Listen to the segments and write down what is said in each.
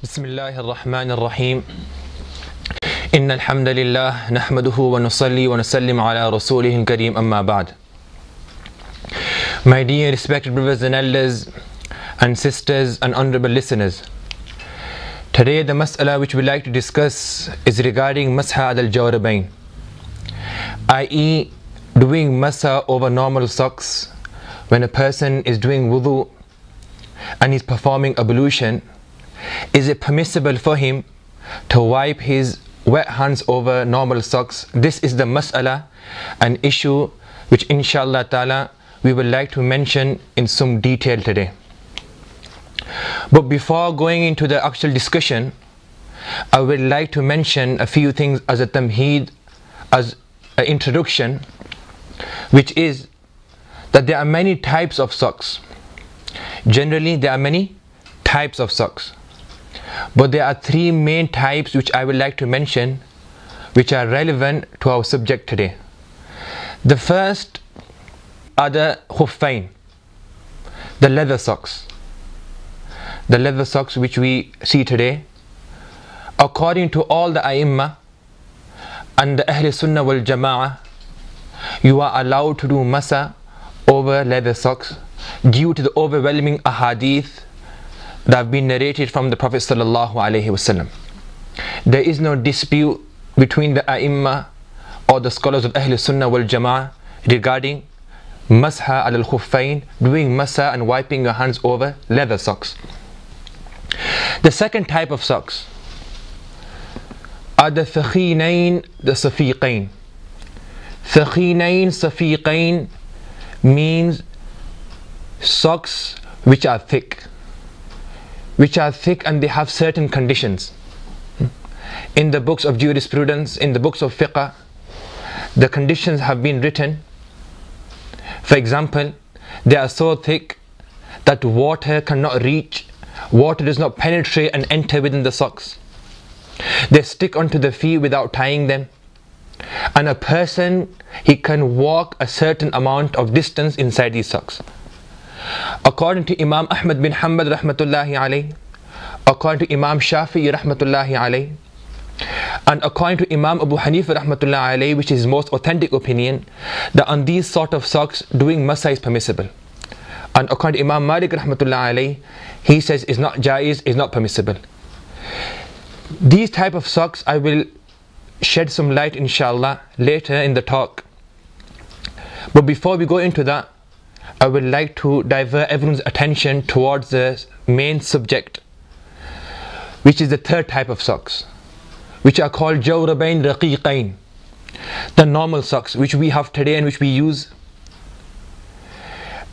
بسم الله الرحمن الرحيم إن الحمد لله نحمده ونصلي ونسلم على رسوله الكريم أما بعد. My dear respected brothers and elders and sisters and honorable listeners, today the mas'ala which we'd like to discuss is regarding masha al-jawrabain, i.e. doing masha over normal socks when a person is doing wudu and he's performing ablution. Is it permissible for him to wipe his wet hands over normal socks? This is the mas'ala, an issue which inshallah ta'ala we would like to mention in some detail today. But before going into the actual discussion, I would like to mention a few things as a tamheed, as an introduction, which is that there are many types of socks. Generally there are many types of socks, but there are three main types which I would like to mention, which are relevant to our subject today. The first are the khuffain, the leather socks. The leather socks which we see today, according to all the A'immah and the Ahl Sunnah wal Jama'ah, you are allowed to do masa over leather socks due to the overwhelming ahadith that have been narrated from the Prophet sallallahu alaihi wasallam. There is no dispute between the A'immah or the scholars of Ahl Sunnah wal Jama'ah regarding masha al khuffain, doing masa and wiping your hands over leather socks. The second type of socks are the thaqinain, the safiqain. Thaqinain, safiqain means socks which are thick and they have certain conditions. In the books of jurisprudence, in the books of fiqh, the conditions have been written. For example, they are so thick that water cannot reach, water does not penetrate and enter within the socks. They stick onto the feet without tying them, and a person, he can walk a certain amount of distance inside these socks. According to Imam Ahmad bin Hanbal rahmatullahi alayh, according to Imam Shafi'i rahmatullahi alayh, and according to Imam Abu Hanifa rahmatullahi alayh, which is his most authentic opinion, that on these sort of socks doing masa is permissible. And according to Imam Malik rahmatullahi alayh, he says is not jaiz, is not permissible. These type of socks I will shed some light inshallah later in the talk. But before we go into that, I would like to divert everyone's attention towards the main subject, which is the third type of socks, which are called jawrabain raqiqain, the normal socks which we have today and which we use.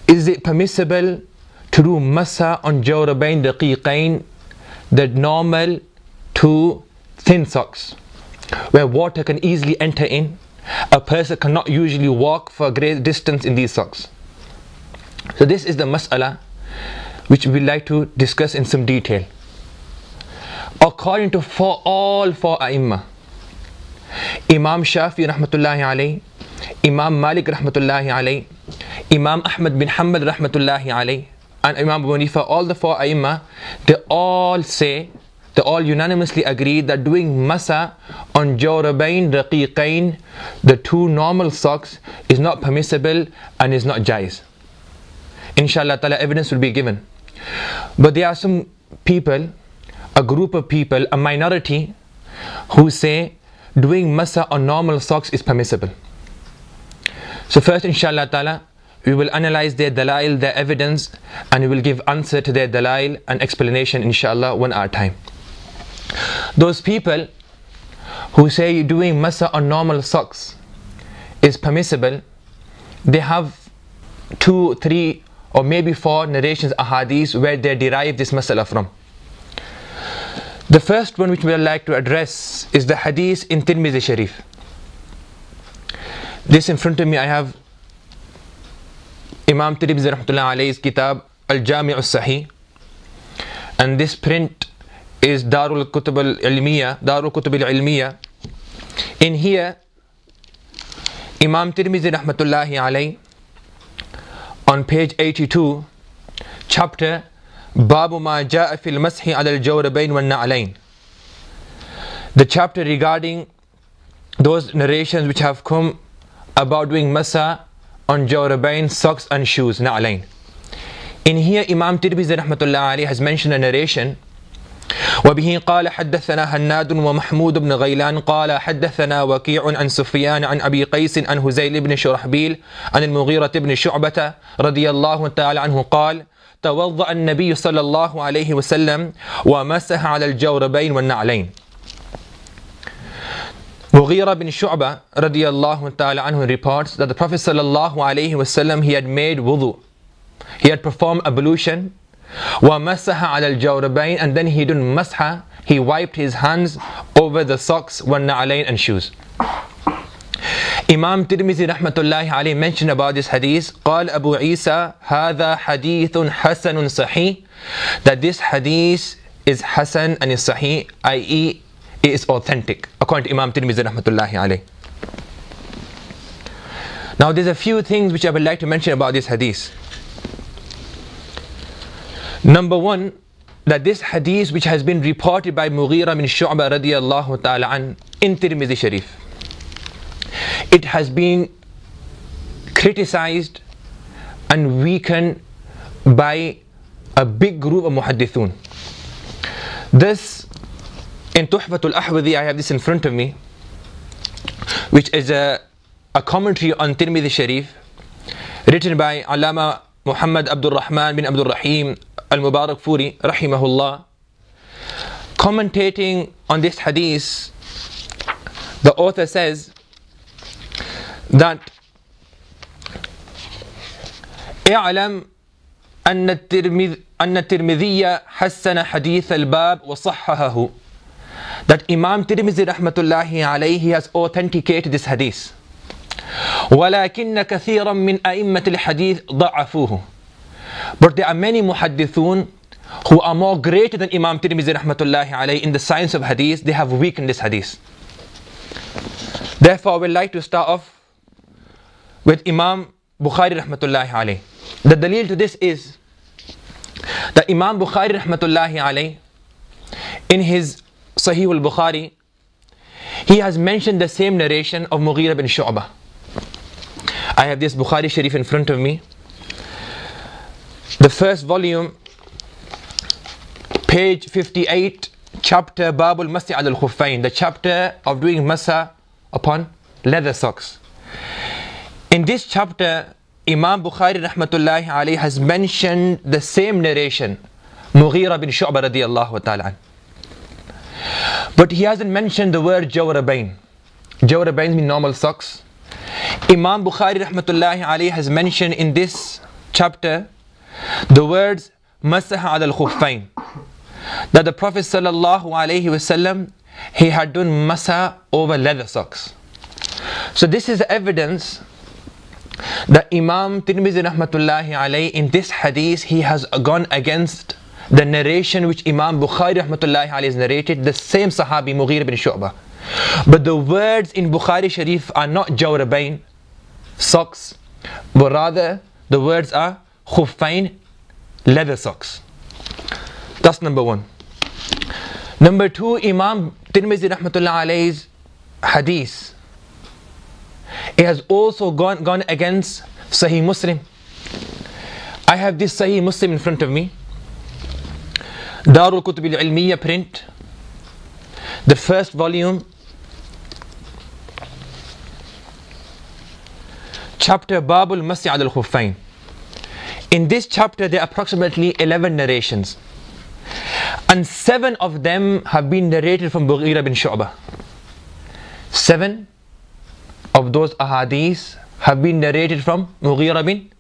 Is it permissible to do masa on jawrabain raqiqain, the normal to thin socks, where water can easily enter in? A person cannot usually walk for a great distance in these socks. So this is the mas'ala which we like to discuss in some detail. According to all four A'immah, Imam Shafi'i rahmatullahi alayh, Imam Malik rahmatullahi alayh, Imam Ahmad bin Hanbal rahmatullahi alayh, and Imam Abu Hanifa, all the four A'immah, they all unanimously agree that doing masa on jawrabain raqiqain, the two normal socks, is not permissible and is not jaiz. Inshallah ta'ala evidence will be given. But there are some people, a group of people, a minority, who say doing masa on normal socks is permissible. So first inshallah ta'ala we will analyze their dalail, their evidence, and we will give answer to their dalail and explanation inshallah one at a time. Those people who say doing masa on normal socks is permissible, they have 2, 3 or maybe 4 narrations, ahadith, where they derive this masala from. The first one which we would like to address is the hadith in Tirmidhi Sharif. This in front of me I have Imam Tirmidhi rahmatullahi alayhi's kitab Al-Jami' al-Sahih, and this print is Darul Kutub al-Ilmiya. In here Imam Tirmidhi rahmatullahi alayh, on page 82, chapter باب ما جاء في المسح على الجوربين والنعلين. The chapter regarding those narrations which have come about doing masa on jawrabain, socks and shoes, na'alain. In here Imam Tirmidhi rahmatullah alayhi has mentioned a narration. وبه قال حدثنا هناد ومحمود بن غيلان قال حدثنا وكيع عن سفيان عن أبي قيس عن هزيل بن شرحبيل عن المغيرة بن شعبة رضي الله تعالى عنه قال توضأ النبي صلى الله عليه وسلم ومسح على الجوربين والنعلين. Mughira bin Shu'bah radiyallahu ta'ala anhu reports that the Prophet sallallahu alayhi wasallam, he had made wudu, he had performed ablution, wa masaha ala al-jawrabain, and then he did masha, he wiped his hands over the socks, wa na'alain, and shoes. Imam Tirmidhi rahmatullahi alayhi mentioned about this hadith, قال Abu Isa هذا حديث حسن صحيح, that this hadith is hasan and is sahih, i.e. it is authentic, according to Imam Tirmidhi rahmatullahi alayhi. Now there's a few things which I would like to mention about this hadith. Number one, that this hadith which has been reported by Mughira bin Shu'bah radiyallahu ta'ala an in Tirmidhi Sharif, it has been criticized and weakened by a big group of muhaddithun. This, in Tuhfatul Ahwadhi, I have this in front of me, which is a commentary on Tirmidhi Sharif, written by Allama Muhammad Abdul Rahman bin Abdul Rahim Al-Mubarak Furi rahimahullah. Commentating on this hadith, the author says that اعلم أن الترمذي حسن حديث الباب وصححه, that Imam Tirmidhi rahmatullahi alayhi, he has authenticated this hadith. ولكن كثيرا من أئمة الحديث ضعفوه, but there are many muhaddithun who are more greater than Imam Tirmidhi rahmatullahi alayhi in the science of hadith. They have weakened this hadith. Therefore I would like to start off with Imam Bukhari rahmatullahi alayhi. The dalil to this is that Imam Bukhari rahmatullahi alayhi, in his Sahih al-Bukhari, he has mentioned the same narration of Mughira bin Shu'bah. I have this Bukhari Sharif in front of me. The first volume, page 58, chapter Babul Masih al Khuffain, the chapter of doing masa upon leather socks. In this chapter, Imam Bukhari rahmatullahi alayhi has mentioned the same narration, Mughira bin Shu'bah radiyallahu ta'ala. But he hasn't mentioned the word jawrabain. Jawrabain mean normal socks. Imam Bukhari rahmatullahi alayhi has mentioned in this chapter the words masaha al khuffain, that the Prophet sallallahu alayhi wasallam, he had done masa over leather socks. So this is evidence that Imam Tirmidhi rahmatullahi alayhi, in this hadith, he has gone against the narration which Imam Bukhari rahmatullahi alayhi has narrated, the same Sahabi Mughira bin Shu'bah. But the words in Bukhari Sharif are not jawrabain, socks, but rather the words are khuffain, leather socks. That's number one. Number two, Imam Tirmidhi rahmatullahi alayhi's hadith, it has also gone against Sahih Muslim. I have this Sahih Muslim in front of me, Darul Kutub al-Ilmiya print, the first volume, chapter Babul Masih al Khuffain. In this chapter there are approximately 11 narrations, and 7 of them have been narrated from Mughira bin Shu'bah. 7 of those ahadith have been narrated from Mughira bin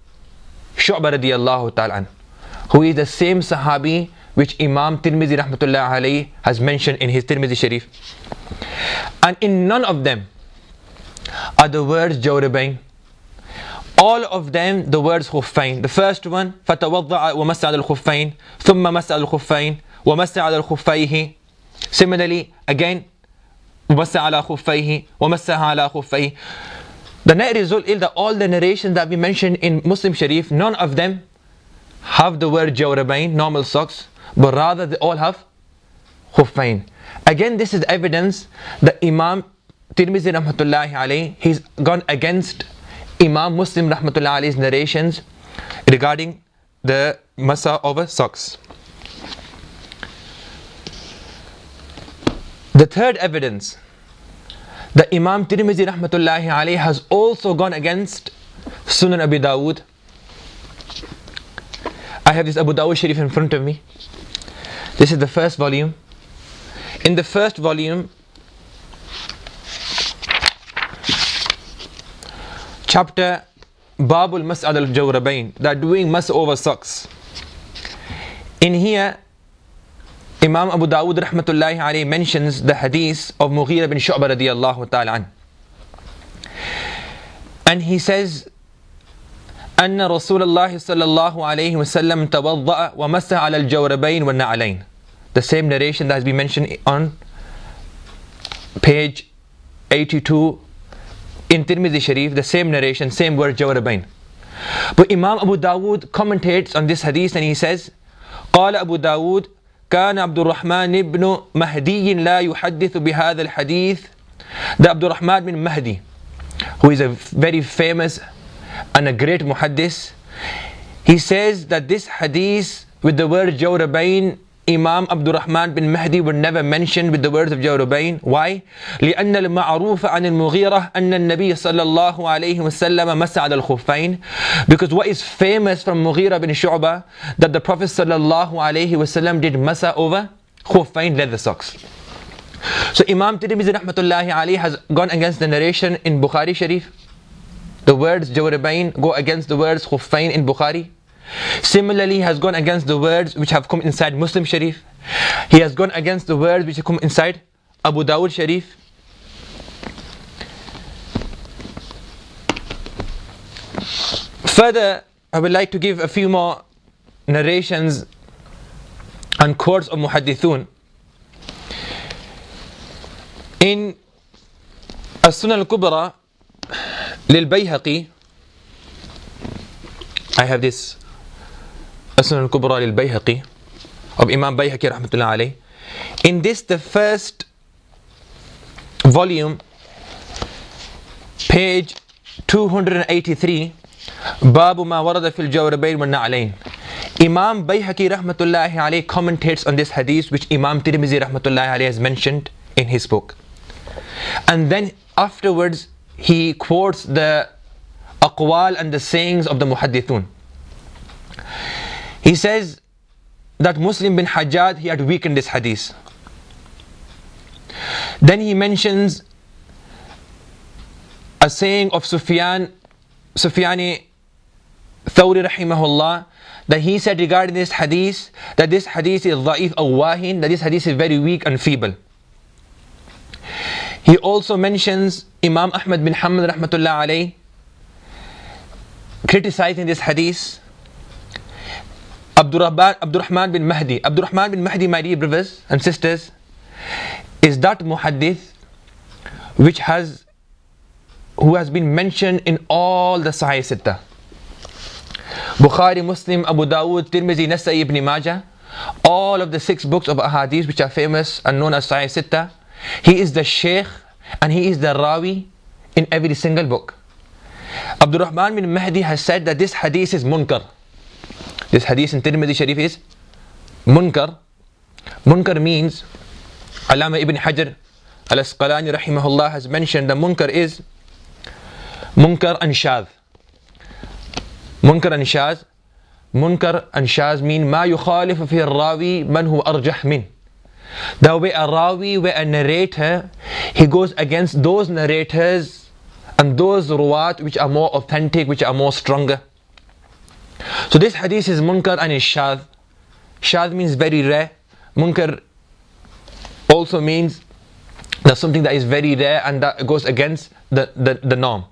Shu'bah radiyallahu ta'ala, who is the same Sahabi which Imam Tirmidhi rahmatullahi alayhi has mentioned in his Tirmidhi Sharif. And in none of them are the words jawrabain. All of them the words khuffain. The first one, فَتَوَضَّعَ وَمَسَّ عَلَى الْخُفَّيْنِ ثُمَّ مَسَّ عَلَى الْخُفَّيْنِ وَمَسَّ عَلَى الْخُفَّيْهِ. Similarly, again, وَمَسَّ عَلَى خُفَّيْهِ وَمَسَّ عَلَى خُفَّيْهِ. The net result is that all the narrations that we mentioned in Muslim Sharif, none of them have the word Jawrabain, normal socks, but rather they all have Khuffain. Again, this is evidence that Imam Tirmidhi rahmatullahi alayhi, he's gone against Imam Muslim rahmatullahi alayhi's narrations regarding the masa over socks. The third evidence that Imam Tirmidhi rahmatullahi alayhi has also gone against Sunan Abi Dawud. I have this Abu Dawud Sharif in front of me. This is the first volume. In the first volume, chapter Babul Mas'ad al-Jawrabain, that doing mas over socks. In here, Imam Abu Dawud rahmatullahi alayhi mentions the hadith of Mughira bin Shu'bah radiyallahu ta'ala an. And he says, أن رسول الله صلى الله عليه وسلم توضأ ومسح على الجوربين والنعلين. The same narration that has been mentioned on page 82 in Tirmidhi Sharif, the same narration, same word Jawrabain. But Imam Abu Dawud commentates on this hadith and he says, قال أبو داود كان عبد الرحمن بن مهدي لا يحدث بهذا الحديث. The Abdul Rahman bin Mahdi, who is a very famous and a great muhaddis, he says that this hadith with the word Jawrabain, Imam Abdul Rahman bin Mahdi would never mention with the words of Jawrabain. Why? لأن المعروف عن المغيرة أن النبي صلى الله عليه وسلم مسح على الخفين. Because what is famous from Mughira bin Shu'bah, that the Prophet صلى الله عليه وسلم did masa over khuffain, leather socks. So Imam Tirmidhi rahmatullahi alayhi has gone against the narration in Bukhari Sharif. The words Jawrabain go against the words khuffain in Bukhari. Similarly, he has gone against the words which have come inside Muslim Sharif. He has gone against the words which have come inside Abu Dawud Sharif. Further, I would like to give a few more narrations and quotes of Muhaddithun. In As-Sunan al-Kubra lil-Bayhaqi, I have this As-Sunan al-Kubra lil-Bayhaqi of Imam Bayhaqi rahmatullah alayh. In this, the first volume, page 283, Babu ma warada fil Jawrabain wa na'alain. Imam Bayhaqi rahmatullahi alayh commentates on this hadith which Imam Tirmidhi rahmatullahi alayh has mentioned in his book. And then afterwards he quotes the aqwal and the sayings of the muhaddithun. He says that Muslim bin Hajjaj, he had weakened this hadith. Then he mentions a saying of Sufyani Thawri rahimahullah, that he said regarding this hadith, that this hadith is da'if aw wahin, that this hadith is very weak and feeble. He also mentions Imam Ahmad bin Hanbal rahmatullah alayh criticizing this hadith. Abdurrahman bin Mahdi. Abdurrahman bin Mahdi, my dear brothers and sisters, is that muhaddith who has been mentioned in all the Sahih Sittah. Bukhari, Muslim, Abu Dawud, Tirmidhi, Nasa'i, Ibn Majah, all of the 6 books of ahadith which are famous and known as Sahih Sittah. He is the Shaykh and he is the Rawi in every single book. Abdurrahman bin Mahdi has said that this hadith is munkar. This hadith in Tirmidhi Sharif is munkar. Munkar means, Allama Ibn Hajar al-Asqalani rahimahullah has mentioned the munkar is munkar and shadh. Munkar and shadh. Munkar and shadh mean ma yukhalifu fi rawi man huwa arjah min. The way a rawi, where a narrator, he goes against those narrators and those ruwat which are more authentic, which are more stronger. So this hadith is munkar and is shadh. Shadh means very rare. Munkar also means that something that is very rare and that goes against the norm.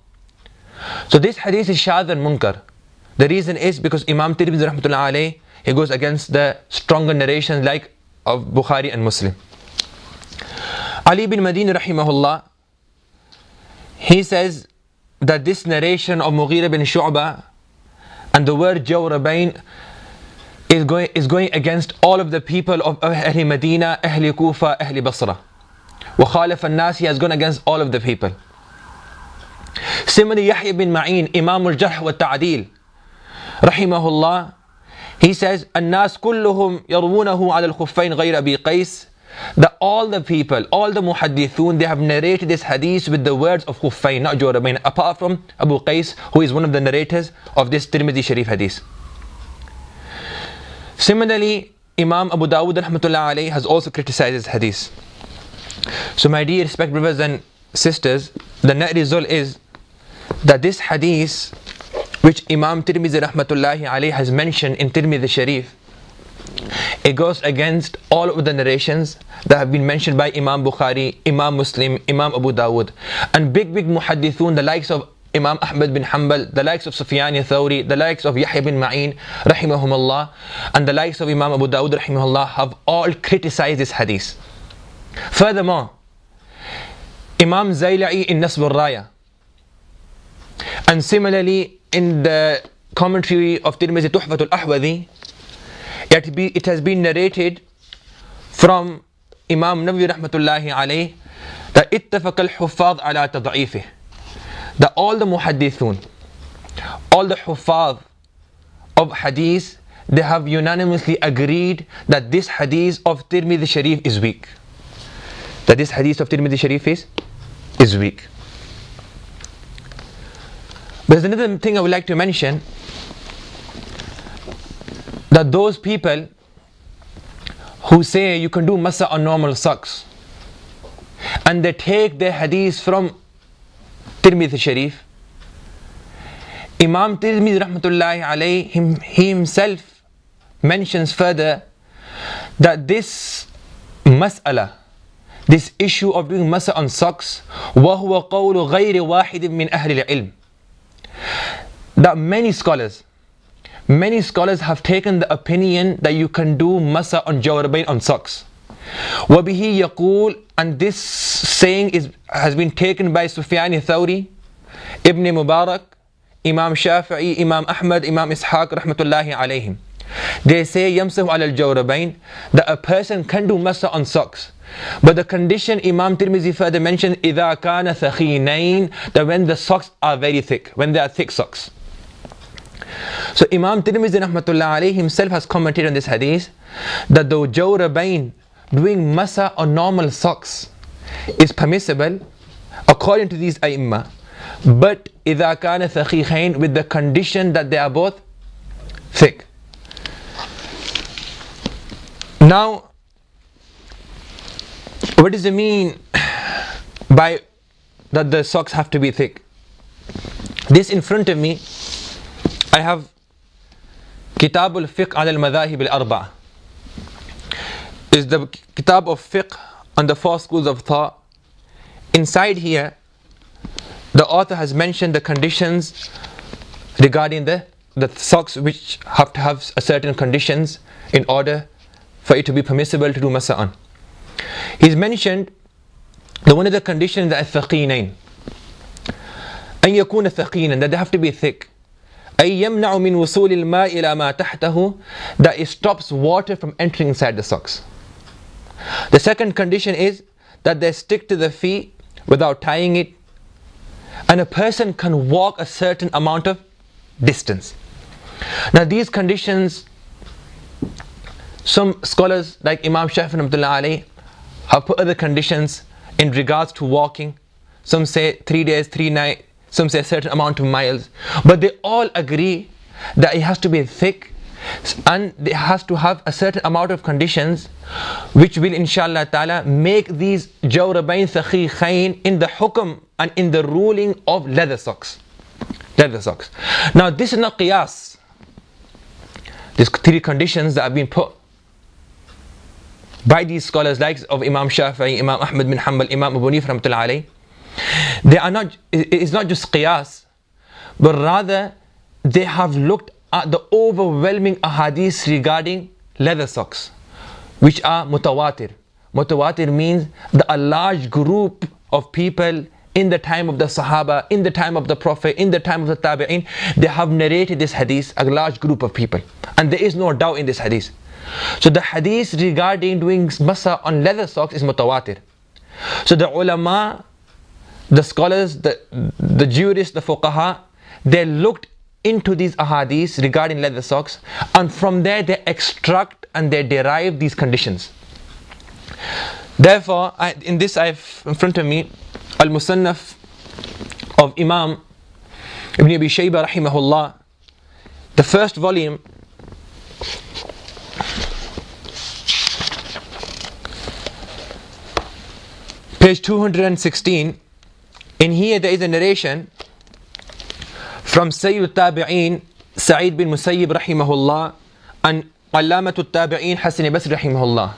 So this hadith is shadh and munkar. The reason is because Imam Tirmidhi rahmatullah alayh, he goes against the stronger narrations like of Bukhari and Muslim. Ali bin Madini rahimahullah, he says that this narration of Mughira bin Shu'bah and the word Jawrabain, is going against all of the people of Ahl Medina, Ahl Kufa, Ahl Basra. وخالف الناس, he has gone against all of the people. Similarly, Yahya bin Ma'in, Imam al-Jarh wa Ta'dil, rahimahullah, he says, الناس كلهم يروونه على الخفين غير أبي قيس, that all the people, all the muhaddithun, they have narrated this hadith with the words of Khuffayn, not Jawrabayn, apart from Abu Qais, who is one of the narrators of this Tirmidhi Sharif hadith. Similarly, Imam Abu Dawud rahmatullah alayhi has also criticized this hadith. So my dear respected brothers and sisters, the net result is that this hadith, which Imam Tirmidhi rahmatullahi alayhi has mentioned in Tirmidhi Sharif, it goes against all of the narrations that have been mentioned by Imam Bukhari, Imam Muslim, Imam Abu Dawud, and big muhaddithun, the likes of Imam Ahmad bin Hanbal, the likes of Sufyan Thawri, the likes of Yahya bin Ma'in rahimahumullah, and the likes of Imam Abu Dawud rahimahullah have all criticized this hadith. Furthermore, Imam Zayla'i in Nasb al-Raya, and similarly in the commentary of Tirmidhi Tuhfat al-Ahwadhi, it has been narrated from Imam Nawawi rahmatullahi alayhi that ittafaq al-huffaz ala tad'ifih, that all the muhaddithun, all the huffaz of hadith, they have unanimously agreed that this hadith of Tirmidhi Sharif is weak. That this hadith of Tirmidhi Sharif is weak. But there's another thing I would like to mention, that those people who say you can do masa on normal socks, and they take their hadith from Tirmidhi Sharif, Imam Tirmidhi rahmatullahi alayhi, he himself mentions further that this mas'ala, this issue of doing masa on socks, وَهُوَ قَوْلُ غَيْرِ وَاحِدٍ مِّنْ أَهْلِ الْعِلْمِ, that many scholars have taken the opinion that you can do masa on Jawrabayn on socks. وَبِهِ يَقُول, and this saying has been taken by Sufyan Thawri, Ibn Mubarak, Imam Shafi'i, Imam Ahmad, Imam Ishaq rahmatullahi alayhim. They say يَمْسَهُ عَلَى الْجَوْرَبَيْن, that a person can do masa on socks. But the condition Imam Tirmidhi further mentioned, إِذَا كَانَ ثَخِينَيْن, that when the socks are very thick, when they are thick socks. So Imam Tirmidhi rahmatullah alayhi himself has commented on this hadith that the Jawrabayn, doing masa on normal socks, is permissible according to these A'immah, but إِذَا كَانَ ثَخِيخَيْن, with the condition that they are both thick. Now, what does it mean by that the socks have to be thick? This in front of me, I have Kitab al-Fiqh ala al-Madhahib al-Arba'a. Is the Kitab of Fiqh on the four schools of thought. Inside here, the author has mentioned the conditions regarding the socks which have to have a certain conditions in order for it to be permissible to do masa on. He's mentioned that one of the conditions that الثقينين أن يكون ثقينا, that they have to be thick. أي يمنع من وصول الماء إلى ما تحته, that it stops water from entering inside the socks. The second condition is that they stick to the feet without tying it, and a person can walk a certain amount of distance. Now these conditions, some scholars like Imam Shafi'i alayhi have put other conditions in regards to walking. Some say 3 days, 3 nights, some say a certain amount of miles, but they all agree that it has to be thick and it has to have a certain amount of conditions which will inshallah ta'ala make these Jawrabayn Thaqikhayn in the hukm and in the ruling of leather socks. Now this is not qiyas. These 3 conditions that have been put by these scholars like of Imam Shafi'i, Imam Ahmad bin Hanbal, Imam Abu Hanifah rahmatullah alayhi, they are not, it's not just qiyas, but rather they have looked at the overwhelming ahadith regarding leather socks, which are mutawatir. Mutawatir means that a large group of people in the time of the Sahaba, in the time of the Prophet, in the time of the Tabi'in, they have narrated this hadith, a large group of people. And there is no doubt in this hadith. So the hadith regarding doing masa on leather socks is mutawatir. So the ulama, the scholars, the jurists, the fuqaha, they looked into these ahadith regarding leather socks, and from there they extract and they derive these conditions. Therefore, in this I have in front of me Al-Musannaf of Imam Ibn Abi Shaybah rahimahullah, the first volume, page 216. In here there is a narration from Sayyid al-Tabi'een Sa'id bin Musayyib rahimahullah and Allamatul Tabi'een Hasan Basri rahimahullah.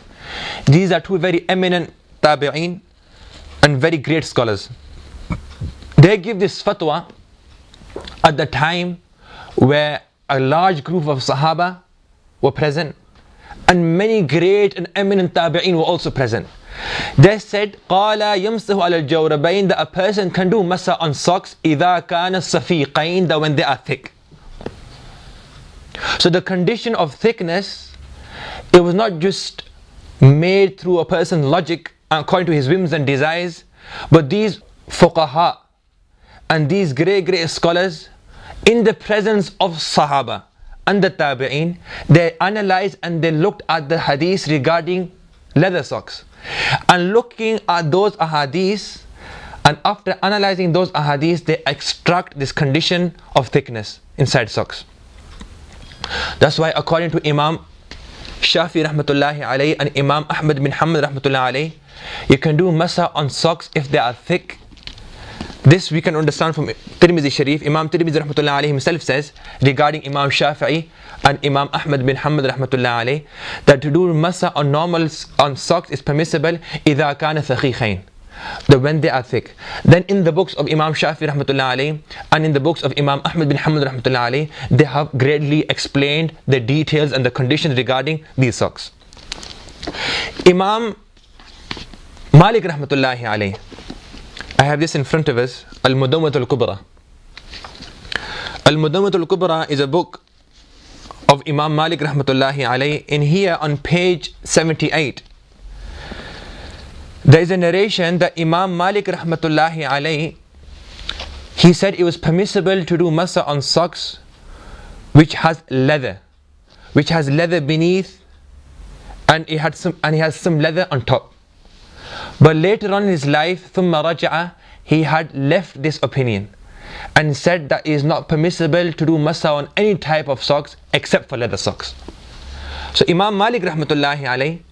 These are two very eminent Tabi'een and very great scholars. They give this fatwa at the time where a large group of Sahaba were present and many great and eminent Tabi'een were also present. They said, قَالَ يَمْسَهُ عَلَى الْجَوْرَبَيْنِ, that a person can do masa on socks إِذَا كَانَ الصَّفِيقَيْنِ, that when they are thick. So the condition of thickness, it was not just made through a person's logic according to his whims and desires, but these fuqaha and these great scholars, in the presence of Sahaba and the Tabi'een, they analyzed and they looked at the hadith regarding leather socks. And looking at those ahadith, and after analyzing those ahadith, they extract this condition of thickness inside socks. That's why according to Imam Shafi rahmatullahi alayhi and Imam Ahmad bin Hanbal rahmatullahi alayhi, you can do masa on socks if they are thick. This we can understand from Tirmidhi Sharif. Imam Tirmidhi rahmatullahi alayhi himself says regarding Imam Shafi'i and Imam Ahmad bin Hanbal rahmatullahi alayhi, that to do masa on socks is permissible إِذَا كَانَ ثَخِيخَيْن, that when they are thick. Then in the books of Imam Shafi rahmatullahi alayhi and in the books of Imam Ahmad bin Hanbal rahmatullahi alayhi, they have greatly explained the details and the conditions regarding these socks. Imam Malik rahmatullahi alayhi, I have this in front of us, Al-Mudawwat al-Kubra. Al-Mudawwat al-Kubra is a book of Imam Malik rahmatullahi alayhi. In here on page 78, there is a narration that Imam Malik rahmatullahi alayhi, he said it was permissible to do masa on socks which has leather beneath, and he has some leather on top. But later on in his life, ثُمَّ رَجَعَ, he had left this opinion and said that it is not permissible to do masa on any type of socks except for leather socks. So Imam Malik rahmatullahi alayhi,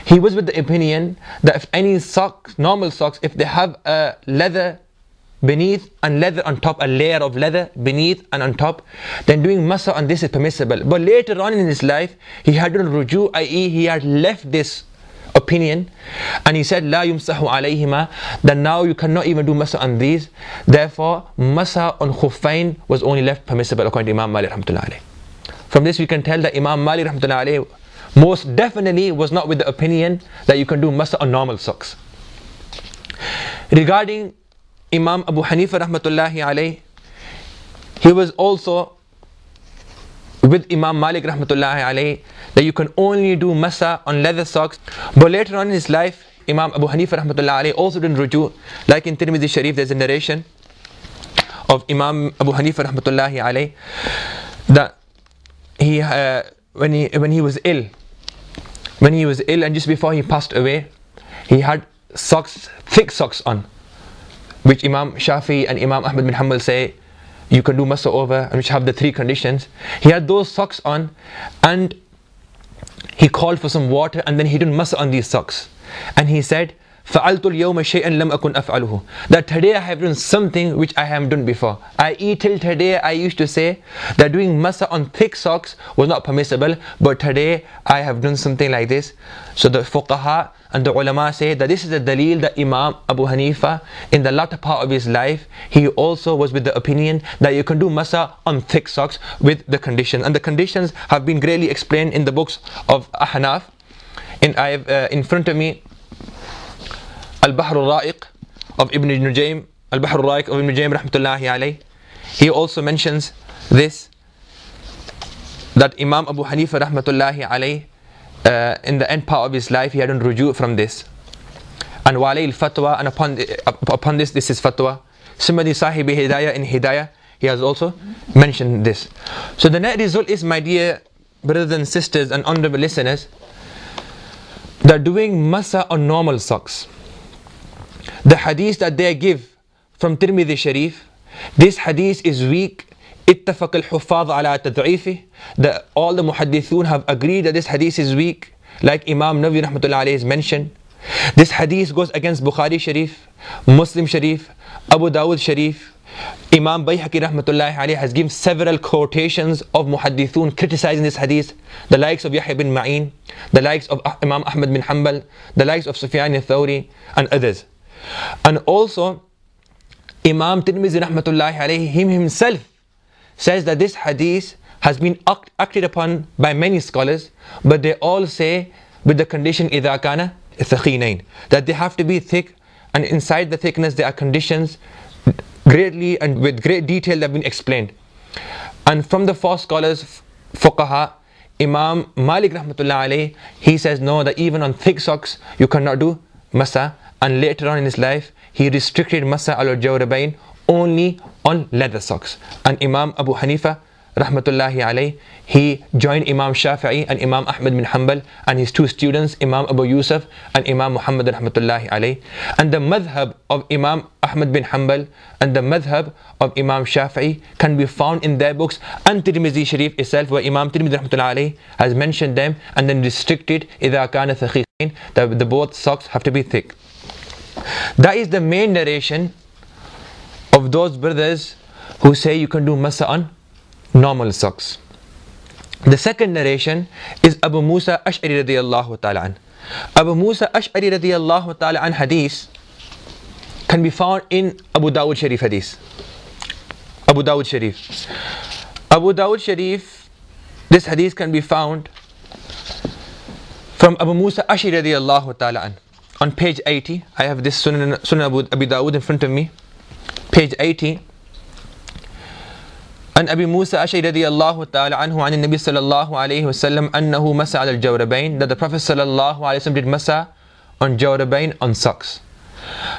he was with the opinion that if any socks, normal socks, if they have a leather beneath and leather on top, a layer of leather beneath and on top, then doing masa on this is permissible. But later on in his life, he had done ruju, i.e. he had left this opinion and he said, لا يمسح عليهما, that now you cannot even do masa on these. Therefore, masa on khuffain was only left permissible according to Imam Malik rahmatullahi alayhi. From this we can tell that Imam Malik rahmatullahi alayhi most definitely was not with the opinion that you can do masa on normal socks. Regarding Imam Abu Hanifa rahmatullahi alayhi, he was also with Imam Malik rahmatullahi alayhi that you can only do masa on leather socks. But later on in his life, Imam Abu Hanifa rahmatullahi alayhi also did ruju. Like in Tirmidhi Sharif, there's a narration of Imam Abu Hanifa rahmatullahi alayhi that he when he was ill and just before he passed away, he had socks, thick socks on, which Imam Shafi and Imam Ahmad bin Hanbal say you can do masa over, and which have the three conditions. He had those socks on and he called for some water and then he did masa on these socks. And he said, فَعَلْتُ الْيَوْمَ شَيْئًا لَمْ أَكُنْ أَفْعَلُهُ, that today I have done something which I haven't done before. I.e. till today I used to say that doing masa on thick socks was not permissible, but today I have done something like this. So the fuqaha and the ulama say that this is a dalil that Imam Abu Hanifa in the latter part of his life, he also was with the opinion that you can do masa on thick socks with the conditions. And the conditions have been greatly explained in the books of Ahnaf. And I have in front of me Al-Bahr al-Ra'iq of Ibn Nujaym Al-Bahr al-Ra'iq of Ibn Jaym rahmatullahi alayh, he also mentions this, that Imam Abu Hanifa rahmatullahi alayh, in the end part of his life, he had a ruju' from this. And Walay al-Fatwa, and upon this is Fatwa. Similarly, Sahib Hidayah in Hidayah, he has also mentioned this. So the net result is, my dear brothers and sisters and honorable listeners, that doing masa on normal socks, the hadith that they give from Tirmidhi Sharif, this hadith is weak. اتفق الحفاظ على تضعيفه, that all the muhaddithun have agreed that this hadith is weak, like Imam Nawawi rahmatullahi alayhi has mentioned. This hadith goes against Bukhari Sharif, Muslim Sharif, Abu Dawud Sharif. Imam Bayhaqi rahmatullahi alayhi has given several quotations of muhaddithun criticizing this hadith, the likes of Yahya bin Ma'in, the likes of Imam Ahmad bin Hanbal, the likes of Sufyan al-Thawri and others. And also Imam Tirmidhi rahmatullahi alayhi himself says that this hadith has been acted upon by many scholars, but they all say with the condition إِذَا كَانَ ثَقِينَيْن, that they have to be thick, and inside the thickness there are conditions greatly and with great detail that have been explained. And from the four scholars, fuqaha, Imam Malik rahmatullah alayhi, he says no, that even on thick socks you cannot do masa, and later on in his life he restricted masa al-jawrabain only on leather socks. And Imam Abu Hanifa rahmatullahi alayhi, he joined Imam Shafi'i and Imam Ahmad bin Hanbal and his two students, Imam Abu Yusuf and Imam Muhammad rahmatullahi alayhi. And the madhab of Imam Ahmad bin Hanbal and the madhab of Imam Shafi'i can be found in their books and Tirmidhi Sharif itself, where Imam Tirmidhi rahmatullahi alayhi has mentioned them and then restricted إِذَا كَانَ ثَقِيقَيْن, that the both socks have to be thick. That is the main narration of those brothers who say you can do masa on normal socks. The second narration is Abu Musa Ash'ari radiyallahu ta'ala an. Abu Musa Ash'ari radiyallahu ta'ala an hadith can be found in Abu Dawud Sharif hadith. Abu Dawud Sharif. Abu Dawud Sharif, this hadith can be found from Abu Musa Ash'ari radiyallahu ta'ala an. On page 80, I have this Sunan Abu Dawud in front of me. Page 80. عن أبي موسى أشعري رضي الله تعالى عنه عن النبي صلى الله عليه وسلم أنه مسح على الجوربين, that the Prophet صلى الله عليه وسلم did masa on jawrabain, on socks.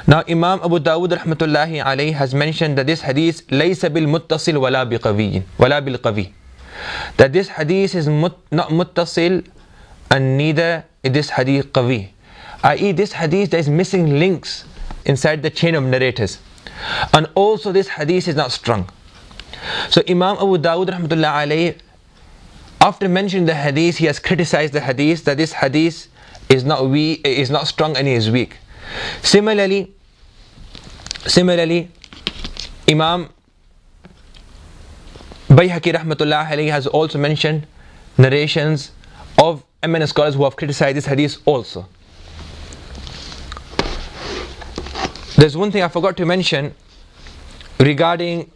Now Imam Abu Dawud rahmatullahi alayhi has mentioned that this hadith ليس بالمتصل ولا بالقوي, that this hadith is not muttasil and neither is this hadith qawi, i.e. this hadith there is missing links inside the chain of narrators, and also this hadith is not strong. So Imam Abu Dawud rahmatullah alayhi, after mentioning the hadith, he has criticized the hadith, that this hadith is not strong and is weak. Similarly, Imam Bayhaqi rahmatullah alayhi has also mentioned narrations of eminent scholars who have criticized this hadith also. There's one thing I forgot to mention regarding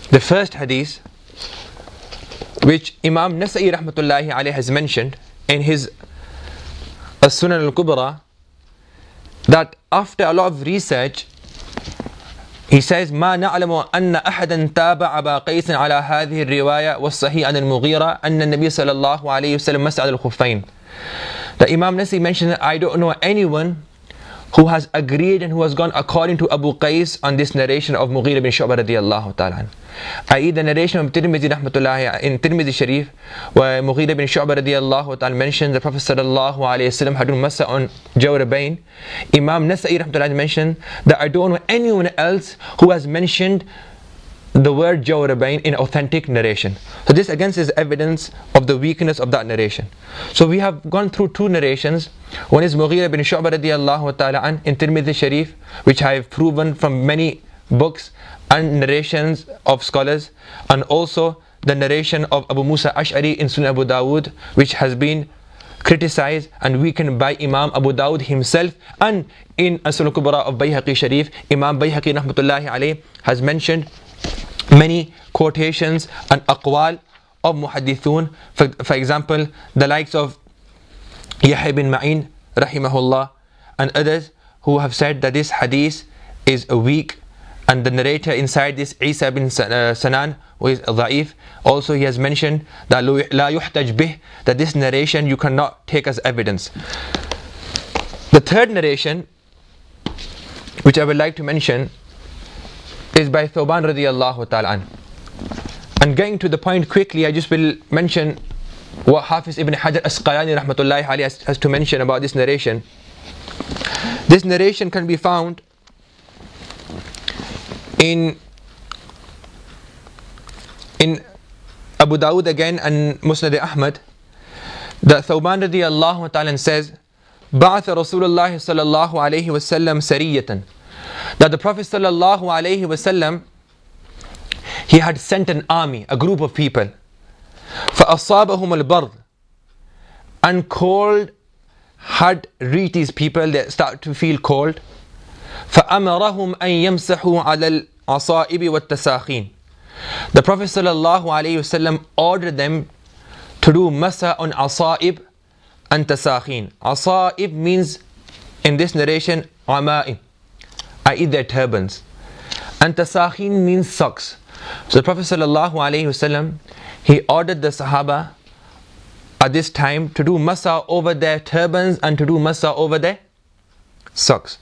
the first hadith, which Imam Nasa'i rahmatullahi alayhi has mentioned in his As-Sunan al-Kubra, that after a lot of research, he says ما نعلم أن أحدا تابع أبا قيس على هذه الرواية والصحيح عن المغيرة أن النبي صلى الله عليه وسلم مسح على الخفين. The Imam Nasa'i mentioned that I don't know anyone who has agreed and who has gone according to Abu Qais on this narration of Mughira bin Shu'bah radiyallahu ta'ala, i.e. the narration of Tirmidhi rahmatullahi in Tirmidhi Sharif, where Mughira bin Shu'bah radiyallahu ta'ala mentioned the Prophet sallallahu alayhi wa sallam had done masa on jawrabain. Imam Nasa'i rahmatullahi mentioned that I don't know anyone else who has mentioned the word jawrabain in authentic narration. So this again is evidence of the weakness of that narration. So we have gone through two narrations. One is Mughira bin Shu'bah radiyallahu ta'ala an in Tirmidhi Sharif, which I have proven from many books and narrations of scholars, and also the narration of Abu Musa Ash'ari in Sunan Abu Dawud, which has been criticized and weakened by Imam Abu Dawud himself, and in As-Sunan Kubra of Bayhaqi Sharif, Imam Bayhaqi rahmatullahi alayhi has mentioned many quotations and aqwal of muhaddithun, for example the likes of Yahya bin Ma'in rahimahullah and others, who have said that this hadith is weak, and the narrator inside this, Isa bin Sanan, who is da'if, also he has mentioned that la yuhtaj bih, that this narration you cannot take as evidence. The third narration which I would like to mention is by Thawban radiyallahu ta'ala an. And getting to the point quickly, I just will mention what Hafiz ibn Hajar Asqalani rahmatullahi alayhi has to mention about this narration. This narration can be found in Abu Dawud again and Musnad Ahmad, that Thawban radiyallahu ta'ala says, Ba'atha Rasulullah sallallahu alayhi wa sallam sariyatan, that the Prophet sallallahu alayhi wa sallam, he had sent an army, a group of people. فَأَصَابَهُمُ الْبَرْضِ, and cold had reached these people, they start to feel cold. فَأَمَرَهُمْ أَن يَمْسَحُوا عَلَى الْعَصَائِبِ وَالتَّسَاخِينِ, the Prophet sallallahu alayhi wasallam ordered them to do masa on asaib and tasakhin. Asaib means in this narration ama'im, i.e. their turbans, and tasakhin means socks. So the Prophet sallallahu alayhi wasallam, he ordered the Sahaba at this time to do masa over their turbans and to do masa over their socks.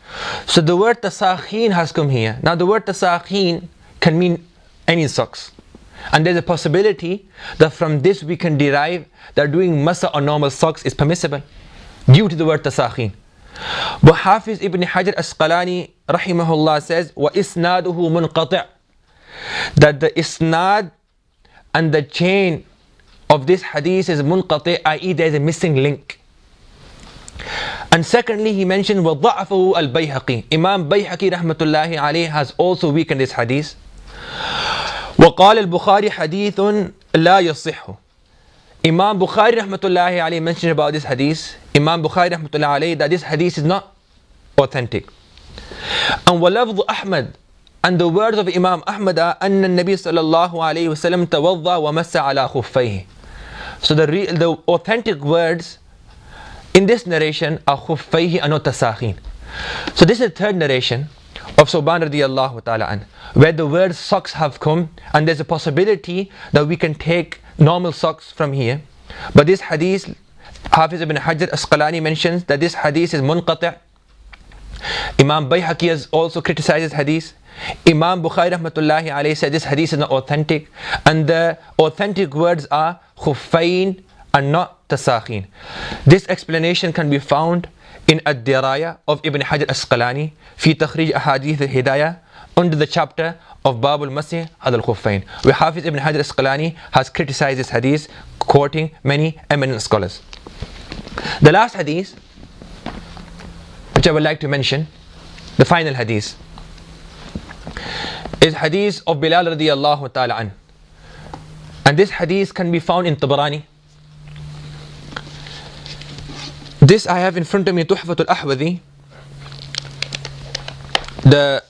So the word tasakhin has come here. Now the word tasakhin can mean any socks, and there's a possibility that from this we can derive that doing masa on normal socks is permissible due to the word tasakhin. But Hafiz ibn Hajar Asqalani rahimahullah says, wa isnaduhu munqati', that the isnad and the chain of this hadith is munqati', i.e. there is a missing link. And secondly, he mentioned وَضَعَفَهُ الْبَيْهَقِي, Imam Bayhaqi rahmatullahi alayhi has also weakened this hadith. وَقَالَ الْبُخَارِ حَدِيثٌ لَا يَصِحُّ, Imam Bukhari rahmatullahi alayhi mentioned about this hadith, Imam Bukhari rahmatullahi alayhi, that this hadith is not authentic. And وَلَفْظُ أَحْمَدٍ, and the words of Imam Ahmad, أَنَّ النَّبِيَّ صَلَّى اللَّهُ عَلَيْهِ وَسَلَّمْ تَوَضَّى وَمَسَّ عَلَى خُفَّيْهِ. So the authentic words in this narration are خُفَّيْهِ and not tasakhin. So this is the third narration of Thawban radiyallahu ta'ala an, where the word socks have come, and there's a possibility that we can take normal socks from here. But this hadith, Hafiz ibn Hajar Asqalani mentions that this hadith is munqati'. Imam Bayhaqi has also criticized this hadith. Imam Bukhari rahmatullahi alayhi said this hadith is not authentic, and the authentic words are khuffayn and not tasakhin. This explanation can be found in Ad-Diraya of Ibn Hajar Asqalani fi takhrij ahadith al-hidayah, under the chapter of Babul Masih al Khuffayn, where Hafiz ibn Hajar Asqalani has criticized this hadith, quoting many eminent scholars. The last hadith which I would like to mention, the final hadith, is hadith of Bilal radiyallahu ta'ala an. And this hadith can be found in Tabarani. This I have in front of me, Tuhfatul Ahwadhi, the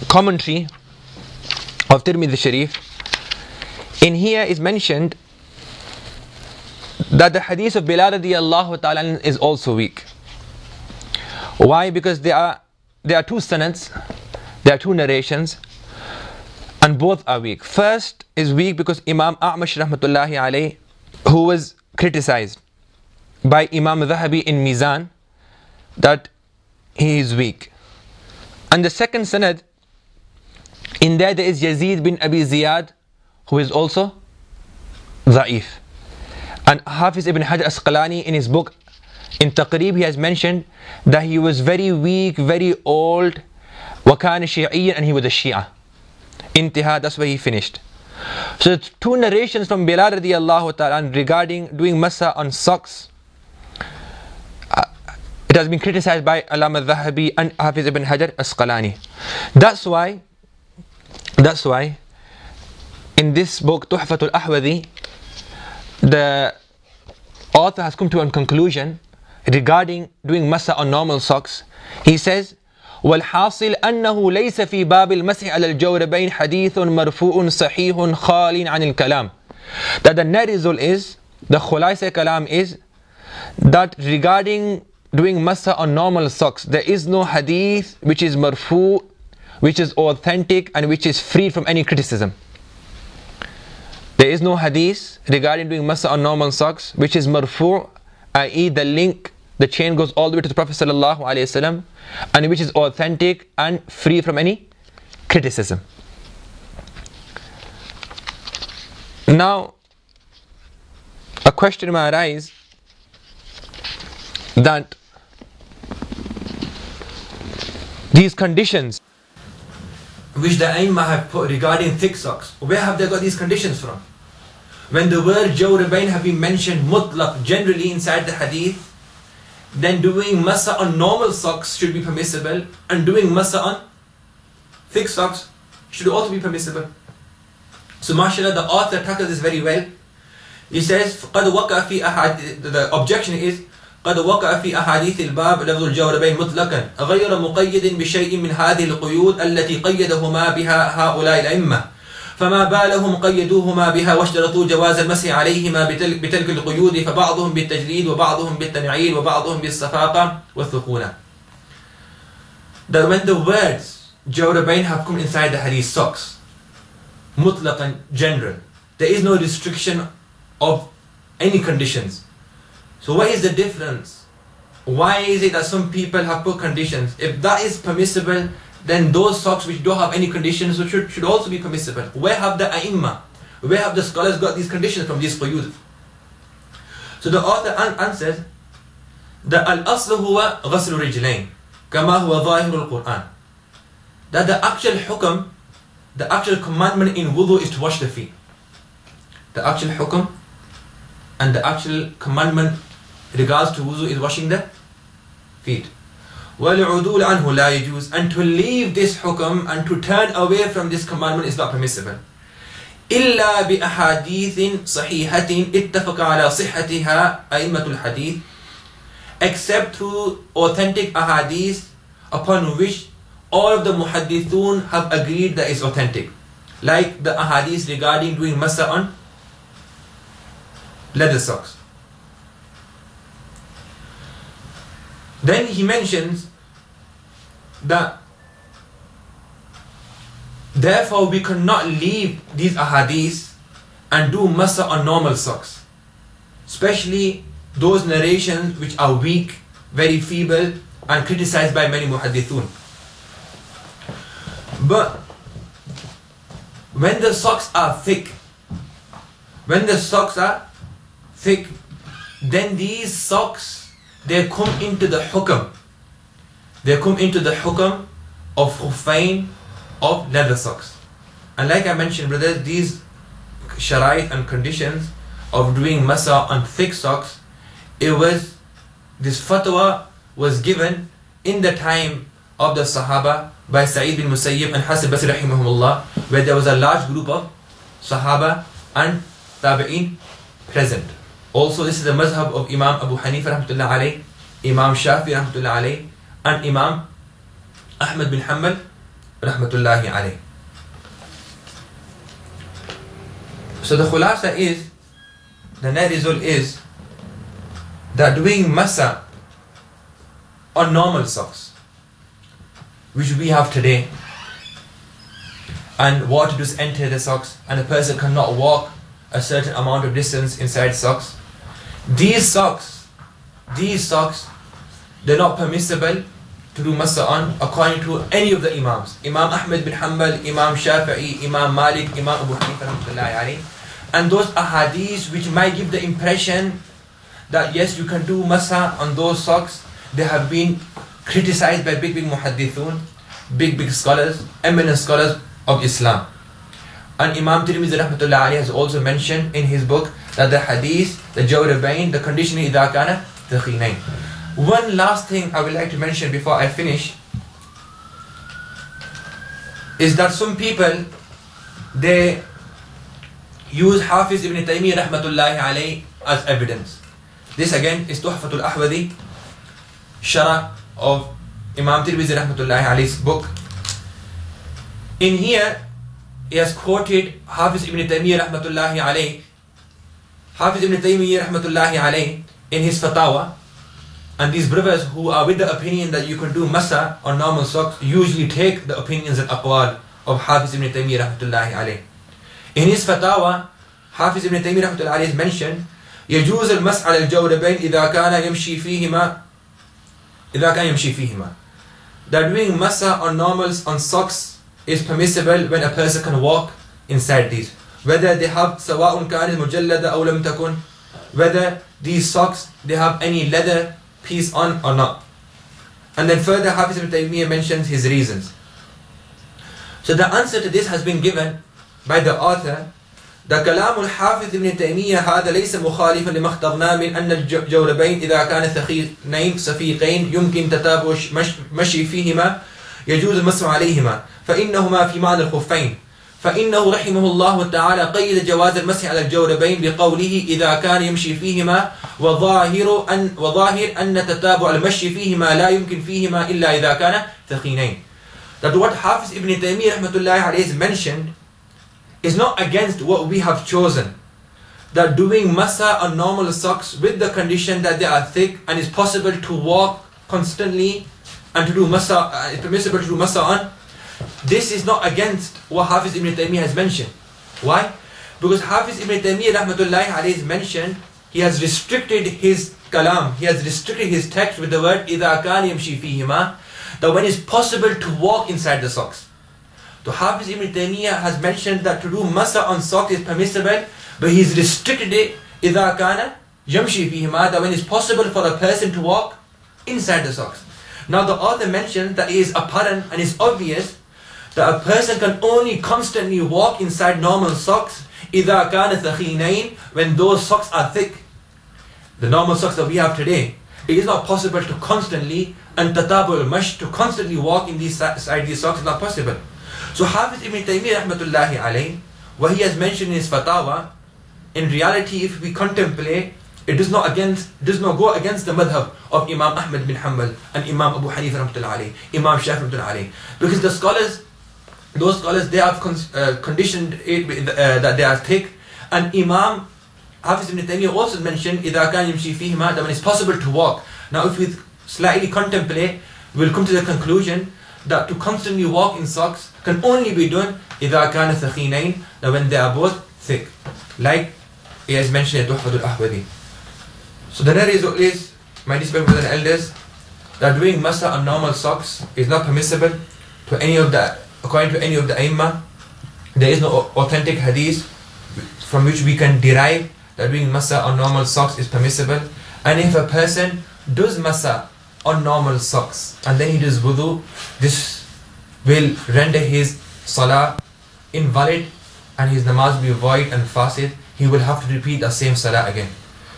commentary of Tirmidhi Sharif. In here is mentioned that the hadith of Bilal radiyallahu ta'ala is also weak. Why? Because there are two sanads, there are two narrations, and both are weak. First is weak because Imam A'mash rahmatullahi alayhi, who was criticized by Imam Dhahabi in Mizan, that he is weak. And the second sanad, in there is Yazid bin Abi Ziyad, who is also da'if. And Hafiz ibn Hajar Asqalani in his book in Taqrib, he has mentioned that he was very weak, very old, وَكَانَ شِيعِيًّا, and he was a Shia. Intiha, that's where he finished. So two narrations from Bilal radiyallahu ta'ala regarding doing masa on socks, it has been criticized by Allama Dhahabi and Hafiz ibn Hajar Asqalani. That's why in this book Tuhfatul Ahwadhi, the author has come to a conclusion regarding doing masa on normal socks. He says, والحاصل أنه ليس في باب المسح على الجوربين حديث مرفوع صحيح خال عن الكلام. That the net result is, the khulaisa kalam is, that regarding doing masa on normal socks, there is no hadith which is marfu, which is authentic and which is free from any criticism. There is no hadith regarding doing masa on normal socks which is marfu, i.e. the link, the chain goes all the way to the Prophet sallallahu alaihi wasallam, and which is authentic and free from any criticism. Now, a question may arise that these conditions which the Aimma have put regarding thick socks, where have they got these conditions from? When the word Jawrabain have been mentioned mutlaq generally inside the hadith, then doing masa on normal socks should be permissible, and doing masa on thick socks should also be permissible. So mashallah, the author tackles this very well. He says, the objection is, قد وقع في أحاديث الباب لفظ الجوربين مطلقا غير مقيد بشيء من هذه القيود التي قيدهما بها هؤلاء الأئمة، فما بالهم قيدوهما بها واشترطوا جواز المسح عليهما بتلك القيود، فبعضهم بالتجريد وبعضهم بالتنعيل وبعضهم بالصفاقة والثقونة. That when the words Jawrabain have come inside the hadith socks, mutlaq and general, there is no restriction of any conditions. So what is the difference? Why is it that some people have put conditions? If that is permissible, then those socks which don't have any conditions should also be permissible. Where have the A'immah, where have the scholars got these conditions from, these quyud? So the author answers that al-aslu huwa ghaslu rijlain kama huwa zahirul Qur'an. That the actual hukm, the actual commandment in wudu is to wash the feet. The actual hukm and the actual commandment regards to wudu is washing the feet. وَالْعُدُولَ عَنْهُ لَا يَجُوزُ. And to leave this hukm and to turn away from this commandment is not permissible. إِلَّا بِأَحَادِيثٍ صَحِيحَةٍ اتَّفَقَ عَلَى صِحَّتِهَا أَئِمَّةُ الْحَدِيثِ. Except through authentic ahadith upon which all of the muhaddithun have agreed that is authentic. Like the ahadith regarding doing masa on leather socks. Then he mentions that therefore we cannot leave these ahadith and do masa on normal socks, especially those narrations which are weak, very feeble and criticized by many muhaddithun. But when the socks are thick, then these socks, they come into the hukm. They come into the hukm of khuffain, of leather socks. And like I mentioned, brothers, these sharait and conditions of doing masa on thick socks, this fatwa was given in the time of the Sahaba by Sa'id bin Musayyib and Hasan Basri rahimahumullah, where there was a large group of Sahaba and Tabi'in present. Also, this is the mazhab of Imam Abu Hanifa rahmatullah alayh, Imam Shafi rahmatullah alayh, and Imam Ahmad bin Hanbal rahmatullahi alayh. So the khulasa is, the net result is that doing masa on normal socks, which we have today, and water does enter the socks and a person cannot walk a certain amount of distance inside socks, these socks, they're not permissible to do masa on according to any of the Imams. Imam Ahmad bin Hanbal, Imam Shafi'i, Imam Malik, Imam Abu Hanifa rahmatullahi alayhi. And those ahadith which might give the impression that yes, you can do masa on those socks, they have been criticized by big muhaddithun, big scholars, eminent scholars of Islam. And Imam Tirmidhi rahmatullahi alayhi has also mentioned in his book that the hadith, the Jawrabain, the condition idha kana thaqinain. One last thing I would like to mention before I finish is that some people, they use Hafiz ibn Taymiyyah rahmatullahi alayhi as evidence. This again is Tuhfatul Ahwadi, Shara of Imam Tirmidhi rahmatullahi alayhi's book. In here, he has quoted Hafiz ibn Taymiyyah rahmatullahi alayhi. Hafiz ibn Taymiyyah rahmatullahi alayhi in his Fatawa, And these brothers who are with the opinion that you can do masa on normal socks usually take the opinions and aqwal of Hafiz ibn Taymiyyah rahmatullahi alayh. In his fatawa, Hafiz ibn Taymiyyah rahmatullahi alayh has mentioned يجوز المسح على الجوربين إذا كان يمشي فيهما. That doing masa on normals on socks is permissible when a person can walk inside these, whether they have سواء كانت مجلدة أو لم تكن, whether these socks they have any leather piece on or not. And then further Hafiz ibn Taymiyyah mentions his reasons. So the answer to this has been given by the author. The كلام الحافظ ابن تيمية هذا ليس مخالفا لما اخترنا من أن الجوربين إذا كان ثقيلين صفيقين يمكن تتابع مشي فيهما يجوز المسح عليهما فإنهما في معنى الخفين. فإنه رحمه الله تعالى قيد جواز المسح على الجوربين بقوله إذا كان يمشي فيهما وظاهر أن تتابع المشي فيهما لا يمكن فيهما إلا إذا كان ثقيلين. That what Hafiz ibn Taymiyyah rahmatullahi alayhi mentioned is not against what we have chosen. That doing masa on normal socks with the condition that they are thick and it's possible to walk constantly and to do masa, it's permissible to do masa on. This is not against what Hafiz ibn Taymiyyah has mentioned. Why? Because Hafiz ibn Taymiyyah rahmatullahi alayhi has mentioned, he has restricted his kalam, he has restricted his text with the word إِذَا كَانَ يَمْشِي فِيهِمَا, that when it's possible to walk inside the socks. So Hafiz ibn Taymiyyah has mentioned that to do masa on socks is permissible, but he's restricted it إِذَا كَانَ يَمْشِي فِيهِمَا, that when it's possible for a person to walk inside the socks. Now the author mentioned that it is apparent and it's obvious that a person can only constantly walk inside normal socks إِذَا كَانَ ثَخِينَيْن, when those socks are thick. The normal socks that we have today, it is not possible to constantly, and tatabul mash, to constantly walk in these socks is not possible. So Hafiz ibn Taymiyyah rahmatullahi alayhi, what he has mentioned in his fatawa, in reality if we contemplate, it does not go against the madhab of Imam Ahmad bin Hanbal and Imam Abu Hanifa rahmatullahi alayhi, Imam Shafi rahmatullahi alayhi. Because those scholars, they have conditioned it that they are thick, and Imam Hafiz ibn Taymiyyah also mentioned إِذَا كَانَ يَمْشِي فِيهِمَا, that when it's possible to walk. Now if we slightly contemplate, we'll come to the conclusion that to constantly walk in socks can only be done إِذَا كَانَ ثَخِينَيْن, that when they are both thick, like he has mentioned in Tuhfatul Ahwadi. So the net result is, my dear brothers and elders, that doing masa on normal socks is not permissible according to any of the Aimma. There is no authentic hadith from which we can derive that doing masa on normal socks is permissible. And if a person does masa on normal socks and then he does wudu, this will render his salah invalid and his namaz will be void and fasid. He will have to repeat the same salah again.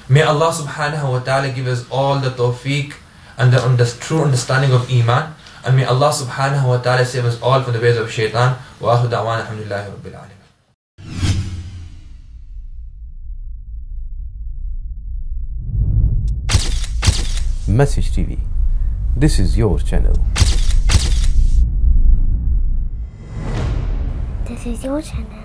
May Allah subhanahu wa ta'ala give us all the tawfiq and the true understanding of iman, and may Allah subhanahu wa ta'ala save us all from the ways of shaitan. Wa akhiru da'wana alhamdulillahi rabbil alamin. Message TV. This is your channel. This is your channel.